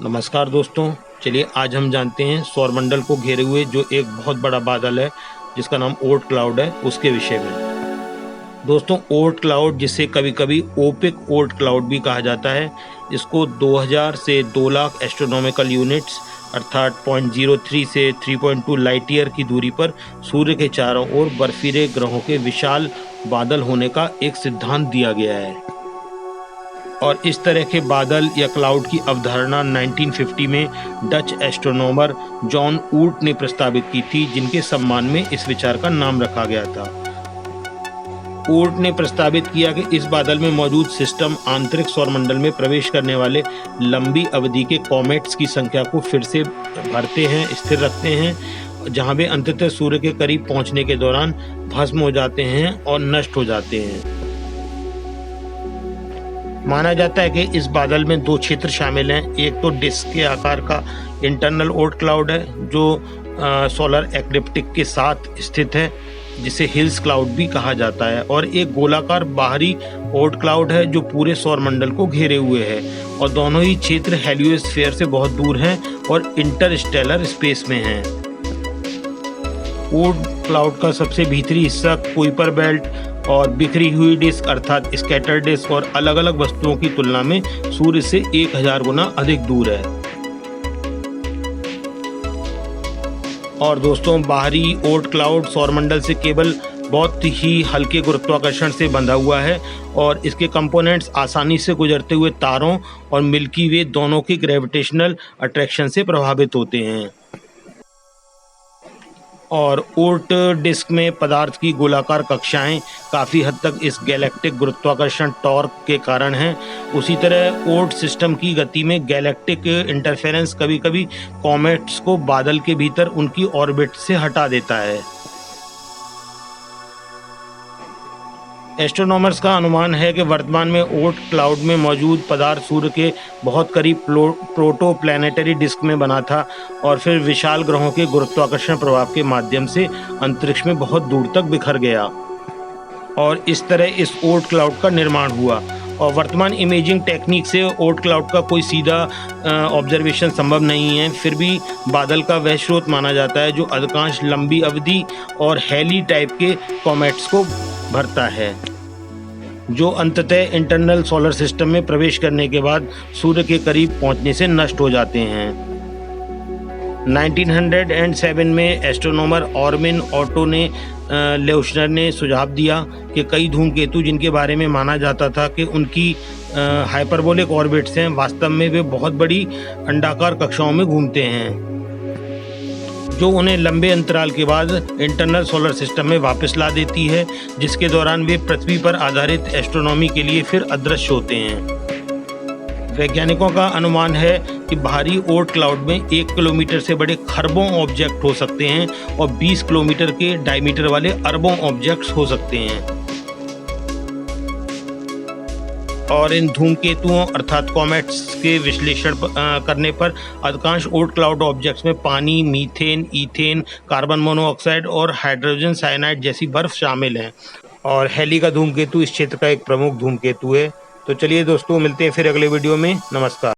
नमस्कार दोस्तों, चलिए आज हम जानते हैं सौरमंडल को घेरे हुए जो एक बहुत बड़ा बादल है जिसका नाम ओर्ट क्लाउड है उसके विषय में। दोस्तों, ओर्ट क्लाउड जिसे कभी कभी ओपिक ओर्ट क्लाउड भी कहा जाता है, इसको 2000 से 2 लाख एस्ट्रोनॉमिकल यूनिट्स अर्थात 0.03 से 3.2 लाइट ईयर की दूरी पर सूर्य के चारों ओर बर्फीले ग्रहों के विशाल बादल होने का एक सिद्धांत दिया गया है। और इस तरह के बादल या क्लाउड की अवधारणा 1950 में डच एस्ट्रोनॉमर जॉन ऊर्ट ने प्रस्तावित की थी, जिनके सम्मान में इस विचार का नाम रखा गया था। ऊर्ट ने प्रस्तावित किया कि इस बादल में मौजूद सिस्टम आंतरिक सौरमंडल में प्रवेश करने वाले लंबी अवधि के कॉमेट्स की संख्या को फिर से भरते हैं, स्थिर रखते हैं, जहां वे अंततः सूर्य के करीब पहुंचने के दौरान भस्म हो जाते हैं और नष्ट हो जाते हैं। माना जाता है कि इस बादल में 2 क्षेत्र शामिल हैं। एक तो डिस्क के आकार का इंटरनल ओर्ट क्लाउड है जो सोलर एक्लिप्टिक के साथ स्थित है, जिसे हिल्स क्लाउड भी कहा जाता है, और एक गोलाकार बाहरी ओर्ट क्लाउड है जो पूरे सौरमंडल को घेरे हुए है, और दोनों ही क्षेत्र हेलियोस्फीयर से बहुत दूर हैं और इंटरस्टेलर स्पेस में हैं। ओर्ट क्लाउड का सबसे भीतरी हिस्सा कुइपर बेल्ट और बिखरी हुई डिस्क अर्थात स्कैटर डिस्क और अलग अलग वस्तुओं की तुलना में सूर्य से 1000 गुना अधिक दूर है। और दोस्तों, बाहरी ओर्ट क्लाउड सौरमंडल से केवल बहुत ही हल्के गुरुत्वाकर्षण से बंधा हुआ है, और इसके कंपोनेंट्स आसानी से गुजरते हुए तारों और मिल्की वे दोनों की ग्रेविटेशनल अट्रैक्शन से प्रभावित होते हैं। और ओर्ट डिस्क में पदार्थ की गोलाकार कक्षाएं काफ़ी हद तक इस गैलेक्टिक गुरुत्वाकर्षण टॉर्क के कारण हैं। उसी तरह ओर्ट सिस्टम की गति में गैलेक्टिक इंटरफेरेंस कभी कभी कॉमेट्स को बादल के भीतर उनकी ऑर्बिट से हटा देता है। एस्ट्रोनॉमर्स का अनुमान है कि वर्तमान में ओर्ट क्लाउड में मौजूद पदार्थ सूर्य के बहुत करीब प्रोटोप्लैनेटरी डिस्क में बना था और फिर विशाल ग्रहों के गुरुत्वाकर्षण प्रभाव के माध्यम से अंतरिक्ष में बहुत दूर तक बिखर गया, और इस तरह इस ओर्ट क्लाउड का निर्माण हुआ। और वर्तमान इमेजिंग टेक्निक से ओर्ट क्लाउड का कोई सीधा ऑब्जर्वेशन संभव नहीं है, फिर भी बादल का वह स्रोत माना जाता है जो अधिकांश लंबी अवधि और हेली टाइप के कॉमेट्स को भरता है, जो अंततः इंटरनल सोलर सिस्टम में प्रवेश करने के बाद सूर्य के करीब पहुंचने से नष्ट हो जाते हैं। 1907 में एस्ट्रोनॉमर ऑर्मिन ऑटो ने लेउशनर ने सुझाव दिया कि कई धूमकेतु जिनके बारे में माना जाता था कि उनकी हाइपरबोलिक ऑर्बिट्स हैं, वास्तव में वे बहुत बड़ी अंडाकार कक्षाओं में घूमते हैं, जो उन्हें लंबे अंतराल के बाद इंटरनल सोलर सिस्टम में वापस ला देती है, जिसके दौरान वे पृथ्वी पर आधारित एस्ट्रोनॉमी के लिए फिर अदृश्य होते हैं। वैज्ञानिकों का अनुमान है कि बाहरी ओर्ट क्लाउड में 1 किलोमीटर से बड़े खरबों ऑब्जेक्ट हो सकते हैं और 20 किलोमीटर के डायमीटर वाले अरबों ऑब्जेक्ट्स हो सकते हैं। और इन धूमकेतुओं अर्थात कॉमेट्स के विश्लेषण करने पर अधिकांश ओर्ट क्लाउड ऑब्जेक्ट्स में पानी, मीथेन, ईथेन, कार्बन मोनोऑक्साइड और हाइड्रोजन साइनाइड जैसी बर्फ शामिल है, और हेली का धूमकेतु इस क्षेत्र का एक प्रमुख धूमकेतु है। तो चलिए दोस्तों, मिलते हैं फिर अगले वीडियो में। नमस्कार।